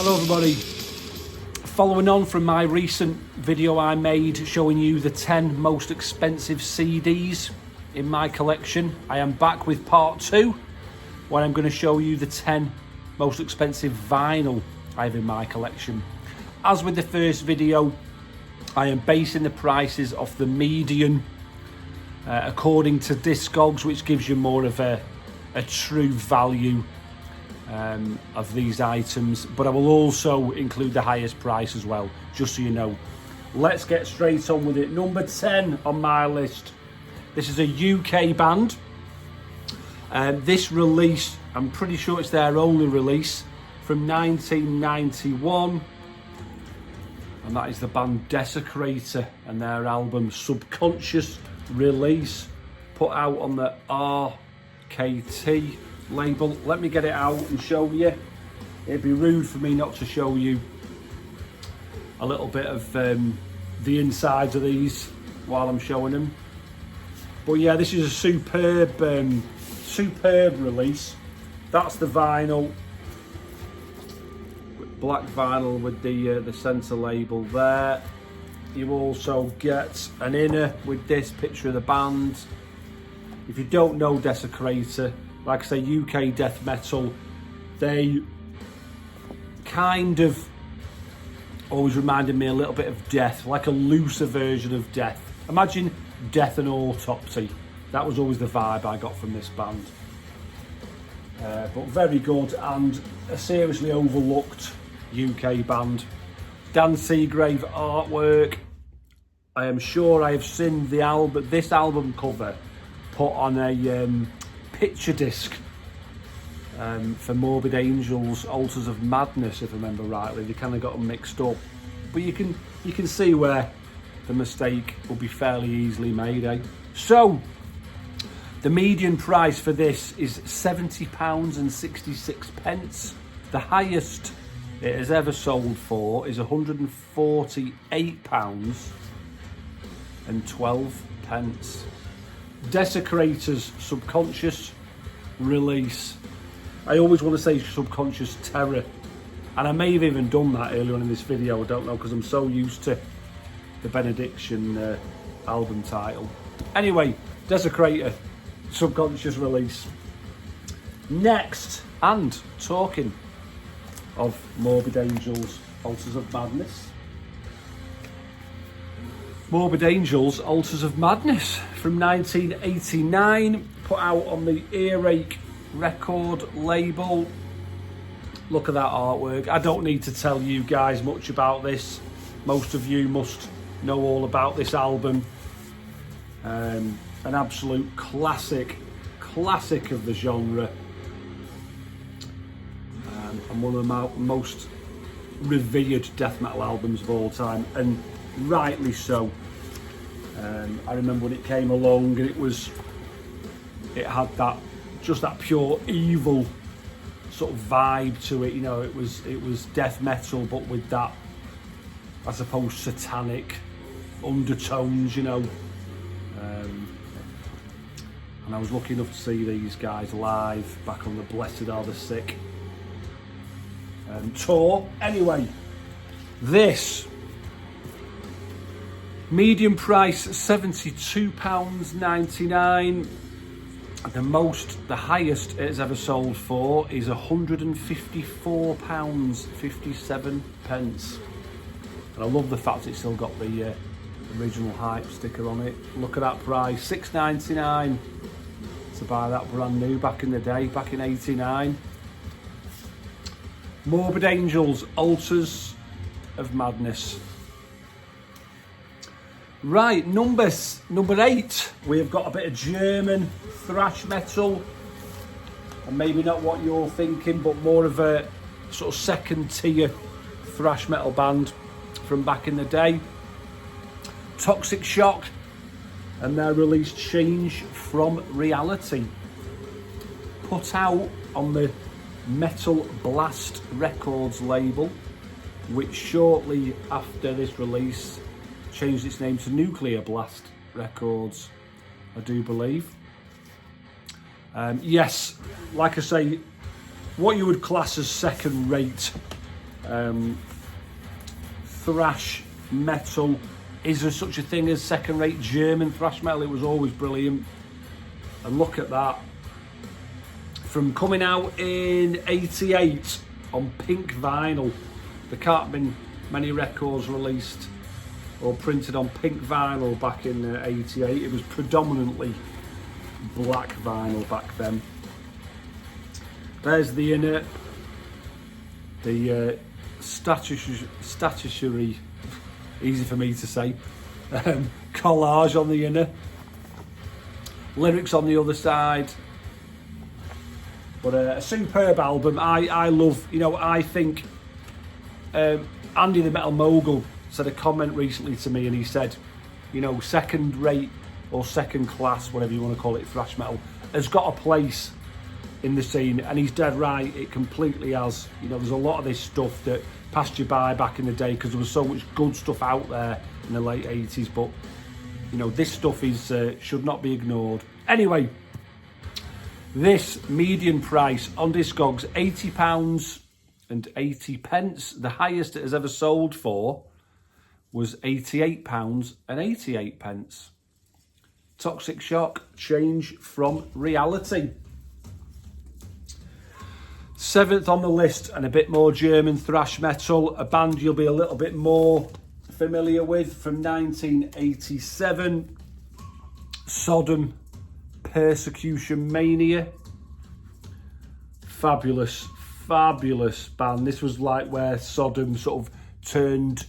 Hello everybody. Following on from my recent video I made showing you the 10 most expensive CDs in my collection, I am back with part 2 where I'm going to show you the 10 most expensive vinyl I have in my collection. As with the first video, I am basing the prices off the median according to Discogs, which gives you more of a true value of these items, but I will also include the highest price as well, just so you know. Let's get straight on with it. Number 10 on my list. This is a UK band. This release, I'm pretty sure it's their only release, from 1991, and that is the band Desecrator and their album Subconscious release, put out on the RKT label. Let me get it out and show you. It'd be rude for me not to show you a little bit of the insides of these while I'm showing them. But yeah, this is a superb release. That's the vinyl, black vinyl with the centre label there. You also get an inner with this picture of the band. If you don't know Desecrator, like I say, UK death metal, they kind of always reminded me a little bit of Death, like a looser version of Death. Imagine Death and Autopsy. That was always the vibe I got from this band. But very good, and a seriously overlooked UK band. Dan Seagrave artwork. I am sure I have seen this album cover put on a picture disc for Morbid Angel's Altars of Madness, if I remember rightly. They kind of got them mixed up, but you can see where the mistake will be fairly easily made, eh? So the median price for this is £70.66. The highest it has ever sold for is £148.12. Desecrator's Subconscious release. I always want to say Subconscious Terror, and I may have even done that earlier on in this video, I don't know, because I'm so used to the Benediction album title. Anyway, Desecrator Subconscious release. Next, and talking of Morbid Angel's Altars of Madness, Morbid Angel's Altars of Madness from 1989, put out on the Earache record label. Look at that artwork. I don't need to tell you guys much about this. Most of you must know all about this album. An absolute classic of the genre, and one of the most revered death metal albums of all time, and rightly so. I remember when it came along, and it had that pure evil sort of vibe to it. You know, it was death metal, but with that, I suppose, satanic undertones. You know, and I was lucky enough to see these guys live back on the Blessed Are the Sick tour. Anyway, this medium price £72.99. The highest it has ever sold for is £154.57. And I love the fact it's still got the original hype sticker on it. Look at that price, £6.99 to buy that brand new back in the day, back in '89. Morbid Angel's Altars of Madness. Right, number 8, we have got a bit of German thrash metal, and maybe not what you're thinking, but more of a sort of second tier thrash metal band from back in the day. Toxic Shock and their release Change from Reality, put out on the Metal Blast Records label, which shortly after this release changed its name to Nuclear Blast Records, I do believe. Yes, like I say, what you would class as second rate thrash metal. Is there such a thing as second-rate German thrash metal? It was always brilliant. And look at that. From coming out in '88 on pink vinyl. There can't have been many records released or printed on pink vinyl back in '88. It was predominantly black vinyl back then. There's the inner, the statuary, easy for me to say, collage on the inner, lyrics on the other side. But a superb album. I love, you know, I think Andy the Metal Mogul said a comment recently to me, and he said, you know, second rate or second class, whatever you want to call it, thrash metal has got a place in the scene, and he's dead right. It completely has. You know, there's a lot of this stuff that passed you by back in the day because there was so much good stuff out there in the late 80s, but you know, this stuff is should not be ignored. Anyway, this median price on Discogs, £80.80. The highest it has ever sold for was £88.88. Toxic Shock, Change from Reality. 7th on the list, and a bit more German thrash metal, a band you'll be a little bit more familiar with, from 1987, Sodom, Persecution Mania. Fabulous band. This was like where Sodom sort of turned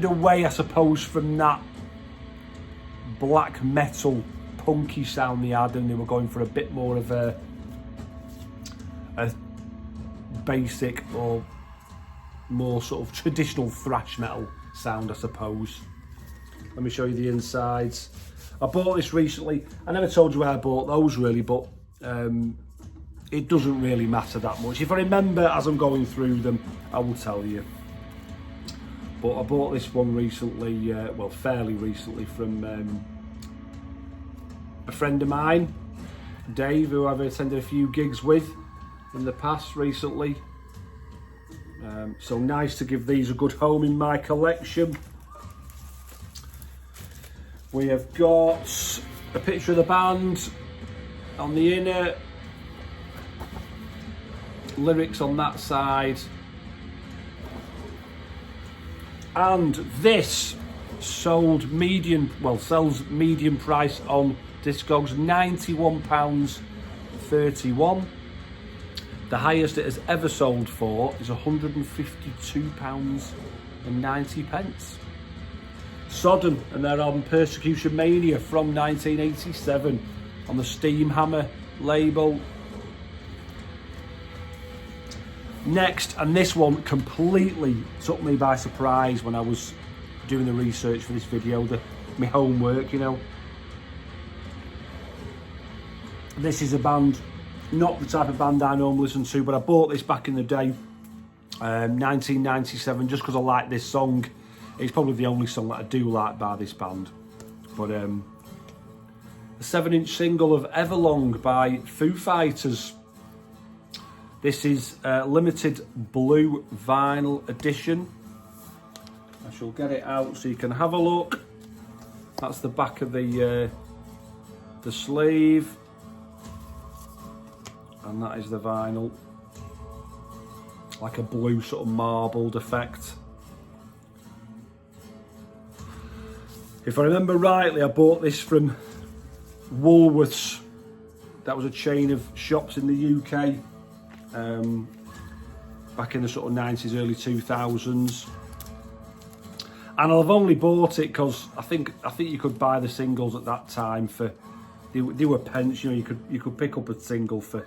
away, I suppose, from that black metal punky sound they had, and they were going for a bit more of a basic or more sort of traditional thrash metal sound, I suppose. Let me show you the insides. I bought this recently. I never told you where I bought those really, but it doesn't really matter that much. If I remember as I'm going through them, I will tell you. But I bought this one recently, well, fairly recently, from a friend of mine, Dave, who I've attended a few gigs with in the past recently. So nice to give these a good home in my collection. We have got a picture of the band on the inner, lyrics on that side, and this sells medium price on Discogs, £91.31. The highest it has ever sold for is £152.90. Sodom and their album Persecution Mania from 1987 on the Steamhammer label. Next, and this one completely took me by surprise when I was doing the research for this video, my homework, you know. This is a band, not the type of band I normally listen to, but I bought this back in the day, 1997, just because I like this song. It's probably the only song that I do like by this band. But the 7-inch single of Everlong by Foo Fighters. This is a limited blue vinyl edition. I shall get it out so you can have a look. That's the back of the sleeve. And that is the vinyl. Like a blue sort of marbled effect. If I remember rightly, I bought this from Woolworths. That was a chain of shops in the UK. Back in the sort of 90s, early 2000s. And I've only bought it because I think you could buy the singles at that time for, they were pence, you know, you could pick up a single for,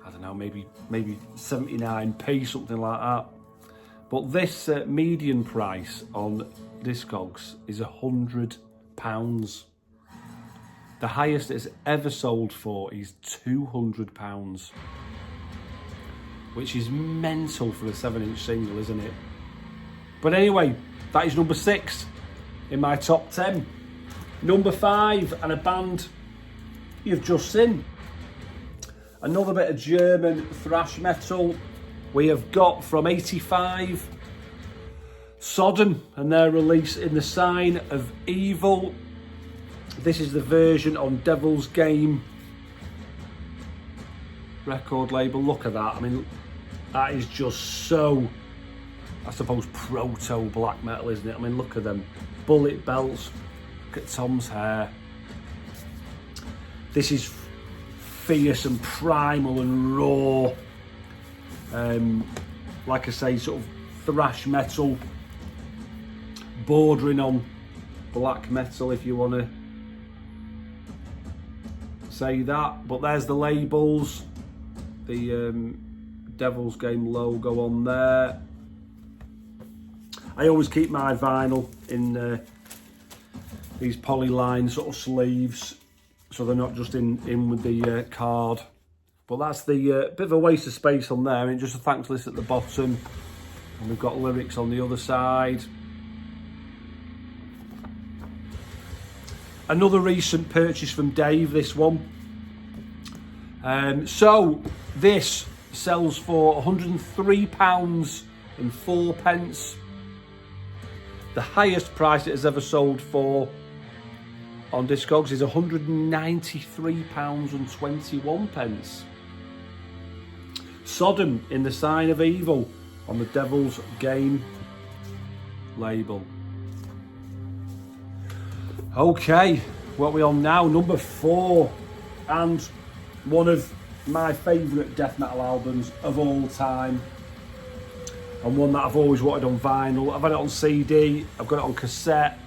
I don't know, maybe 79p, something like that. But this median price on Discogs is £100. The highest it's ever sold for is £200, which is mental for a 7-inch single, isn't it? But anyway, that is number 6 in my top 10. Number 5, and a band you've just seen. Another bit of German thrash metal. we have got from 85 Sodom and their release In the Sign of Evil. This is the version on Devil's Game record label. Look at that. I mean, that is just so, I suppose, proto black metal, isn't it? I mean, look at them bullet belts. Look at Tom's hair. This is fierce and primal and raw. Like I say, sort of thrash metal, bordering on black metal, if you want to say that. But there's the labels, the Devil's Game logo on there. I always keep my vinyl in these polyline sort of sleeves, so they're not just in with the card. But that's the bit of a waste of space on there, and just a thanks list at the bottom, and we've got lyrics on the other side. Another recent purchase from Dave, this one. So this sells for £103.04. The highest price it has ever sold for on Discogs is £193.21. Sodom In the Sign of Evil on the Devil's Game label. Okay, what are we on now? Number 4, and one of my favourite death metal albums of all time, and one that I've always wanted on vinyl. I've had it on CD, I've got it on cassette.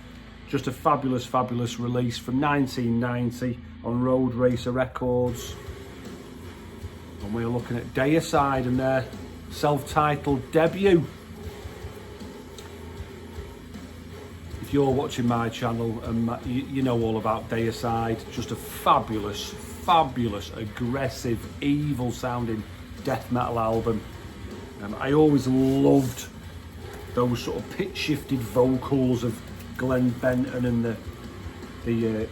Just a fabulous, fabulous release from 1990 on Road Racer Records. And we're looking at Deicide and their self-titled debut. If you're watching my channel, you know all about Deicide. Just a fabulous, fabulous, aggressive, evil sounding death metal album. I always loved those sort of pitch shifted vocals of Glenn Benton and the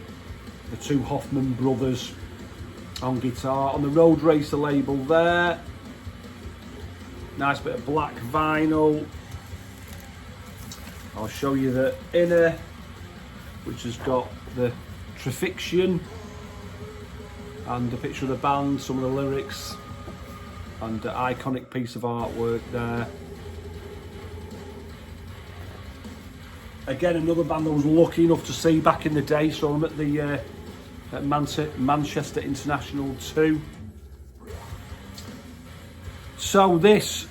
two Hoffman brothers on guitar. On the Road Racer label there, nice bit of black vinyl. I'll show you the inner, which has got the Trafixion and a picture of the band, some of the lyrics, and an iconic piece of artwork there. Again, another band I was lucky enough to see back in the day, saw them at the at Manchester International 2. So this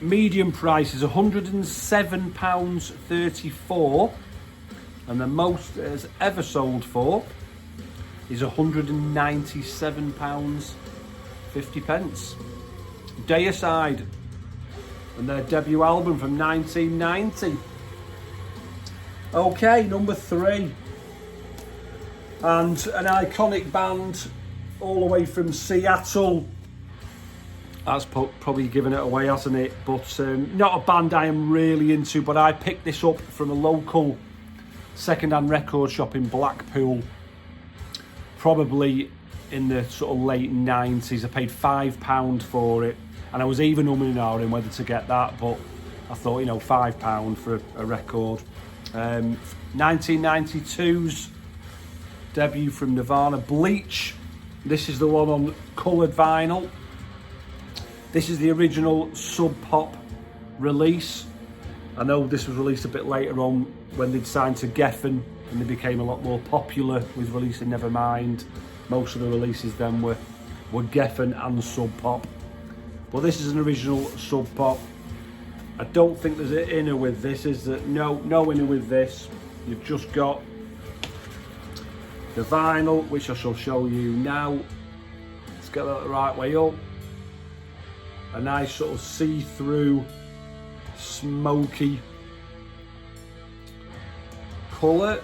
medium price is £107.34, and the most it has ever sold for is £197.50. Deicide and their debut album from 1990. Okay, number 3, and an iconic band all the way from Seattle. That's probably given it away, hasn't it? But not a band I am really into, but I picked this up from a local second-hand record shop in Blackpool, probably in the sort of late 90s. I paid £5 for it, and I was even umming and ahhing whether to get that, but I thought, you know, £5 for a record. 1992's debut from Nirvana, Bleach. This is the one on coloured vinyl. This is the original Sub Pop release. I know this was released a bit later on when they'd signed to Geffen and they became a lot more popular with releasing Nevermind. Most of the releases then were Geffen and Sub Pop. But this is an original Sub Pop. I don't think there's an inner with this, is there? No inner with this. You've just got the vinyl, which I shall show you now. Let's get that the right way up. A nice sort of see-through, smoky colour.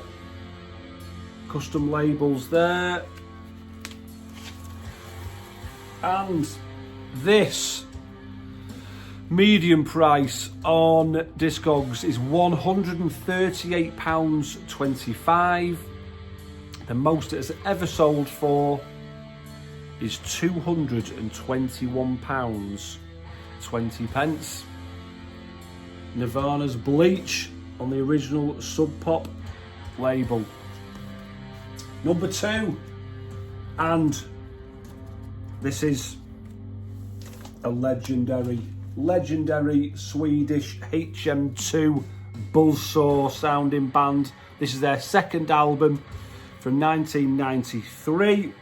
Custom labels there. And this medium price on Discogs is £138.25. The most it has ever sold for is £221. 20p. Nirvana's Bleach on the original Sub Pop label. Number 2, and this is a legendary Swedish HM2 buzzsaw sounding band. This is their second album from 1993,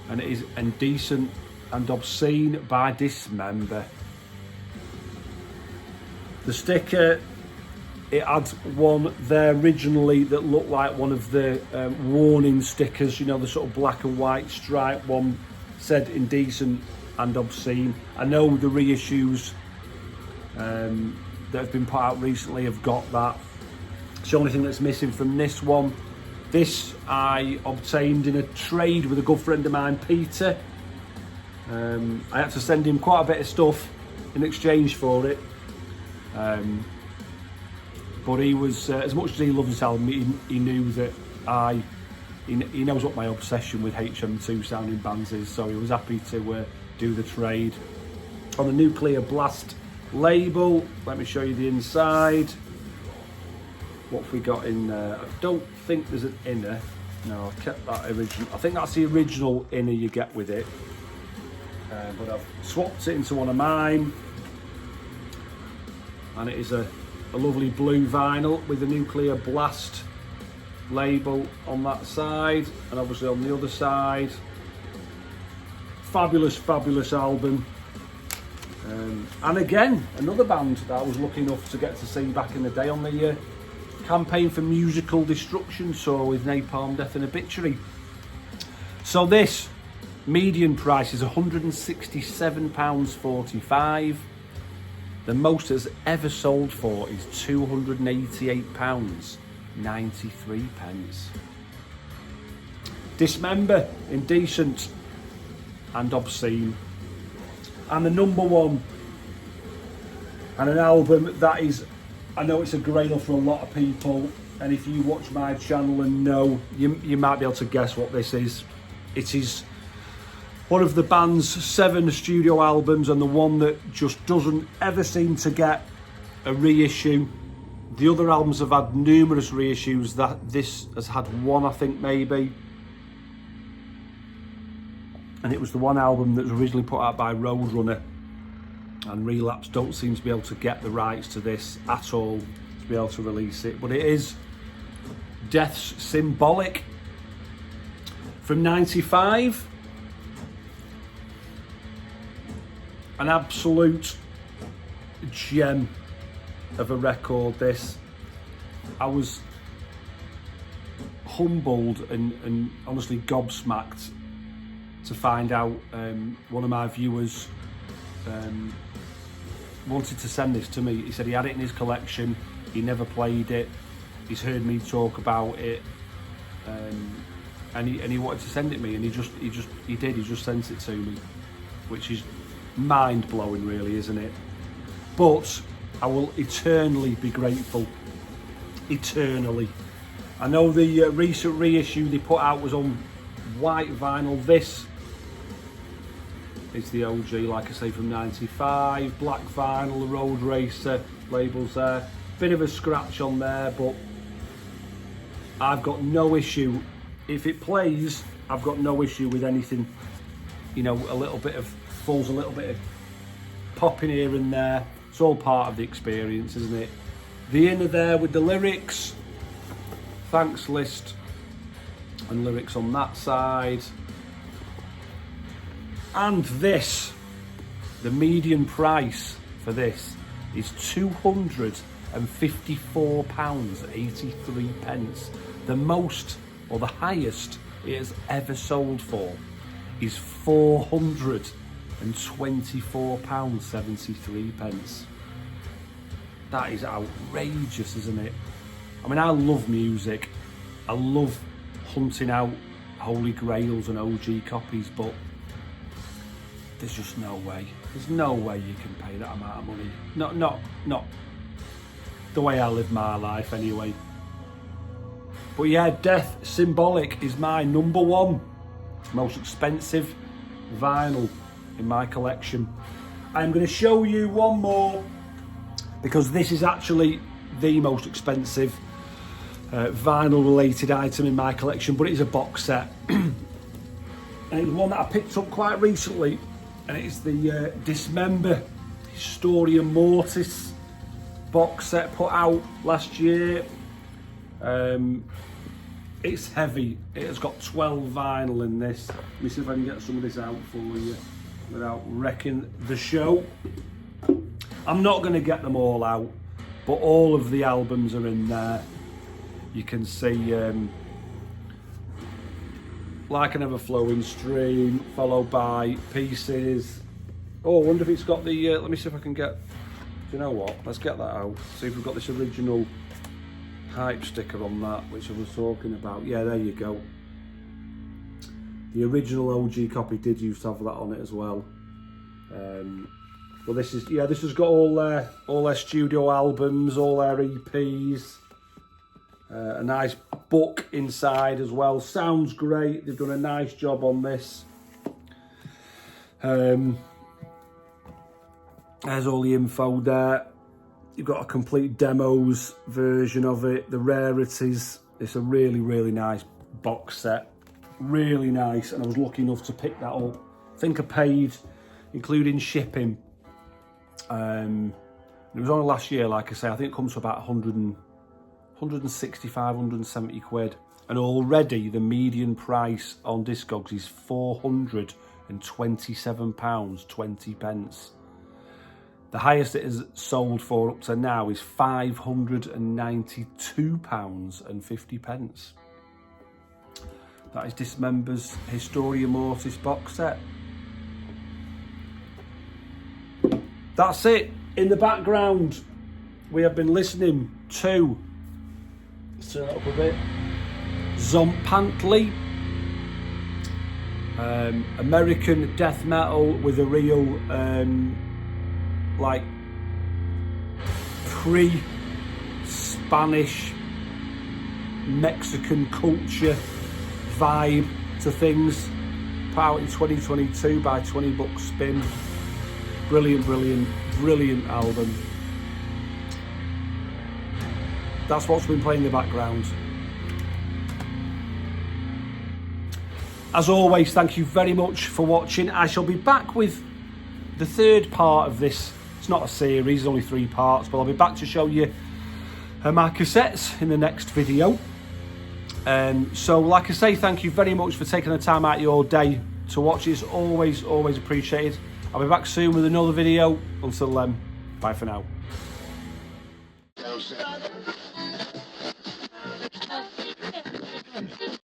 and it is Indecent and Obscene by Dismember. The sticker, it had one there originally that looked like one of the warning stickers, you know, the sort of black and white stripe one, said Indecent and Obscene. I know the reissues that have been put out recently have got that. It's the only thing that's missing from this one. This I obtained in a trade with a good friend of mine, Peter. I had to send him quite a bit of stuff in exchange for it. But he was, as much as he loved this album, he knew that he knows what my obsession with HM2 sounding bands is, so he was happy to do the trade. On the Nuclear Blast label, let me show you the inside. What have we got in there? I don't think there's an inner. No, I've kept that original. I think that's the original inner you get with it. But I've swapped it into one of mine. And it is a lovely blue vinyl with the Nuclear Blast label on that side. And obviously on the other side, fabulous album. And again, another band that I was lucky enough to get to see back in the day on the Campaign for Musical Destruction tour with Napalm Death and Obituary. So this median price is £167.45. The most it's ever sold for is £288.93. Dismember, Indecent and Obscene. And the number 1, and an album that is, I know it's a grail for a lot of people, and if you watch my channel and know, you might be able to guess what this is. It is one of the band's 7 studio albums, and the one that just doesn't ever seem to get a reissue. The other albums have had numerous reissues, that this has had one, I think, maybe. And it was the one album that was originally put out by Roadrunner, and Relapse don't seem to be able to get the rights to this at all to be able to release it. But it is Death's Symbolic from 95. An absolute gem of a record, this. I was humbled and honestly gobsmacked to find out one of my viewers wanted to send this to me. He said he had it in his collection, he never played it, he's heard me talk about it, and he wanted to send it me, and he just sent it to me, which is mind-blowing really, isn't it? But I will eternally be grateful, eternally. I know the recent reissue they put out was on white vinyl. This is the OG, like I say, from 95, black vinyl, the Road Racer labels there, bit of a scratch on there, but I've got no issue if it plays. I've got no issue with anything, you know, a little bit of fuzz, a little bit of popping here and there. It's all part of the experience, isn't it? The inner there with the lyrics, thanks list and lyrics on that side. And this, the median price for this is £254.83. The most, or the highest it has ever sold for, is £424.73. That is outrageous, isn't it? I mean, I love music. I love hunting out holy grails and OG copies, but there's just no way. There's no way you can pay that amount of money. Not the way I live my life anyway. But yeah, Death Symbolic is my number 1 most expensive vinyl in my collection. I'm going to show you one more, because this is actually the most expensive vinyl related item in my collection, but it is a box set. And it's one that I picked up quite recently, and it's the Dismember Historia Mortis box set put out last year. It's heavy. It has got 12 vinyl in this. Let me see if I can get some of this out for you without wrecking the show. I'm not going to get them all out, but all of the albums are in there. You can see Like an Ever Flowing Stream, followed by Pieces. Oh, I wonder if it's got the, let me see if I can get, do you know what, let's get that out. See if we've got this original hype sticker on that, which I was talking about. Yeah, there you go. The original OG copy did used to have that on it as well. Well, this is, yeah, this has got all their studio albums, all their EPs. A nice book inside as well. Sounds great. They've done a nice job on this. There's all the info there. You've got a complete demos version of it. The rarities. It's a really, really nice box set. Really nice. And I was lucky enough to pick that up. I think I paid, including shipping. It was only last year, like I say. I think it comes to about 165, 170 quid. And already the median price on Discogs is £427.20. The highest it has sold for up to now is £592.50. That is Dismember's Historia Mortis box set. That's it. In the background, we have been listening to, let's turn it up a bit, Zompantly, American death metal with a real like pre-Spanish Mexican culture vibe to things. Put out in 2022 by 20 Bucks Spin. Brilliant, brilliant, brilliant album. That's what's been playing in the background. As always, thank you very much for watching. I shall be back with the third part of this. It's not a series, it's only 3 parts, but I'll be back to show you my cassettes in the next video. So like I say, thank you very much for taking the time out of your day to watch. It's always, always appreciated. I'll be back soon with another video. Until then, bye for now.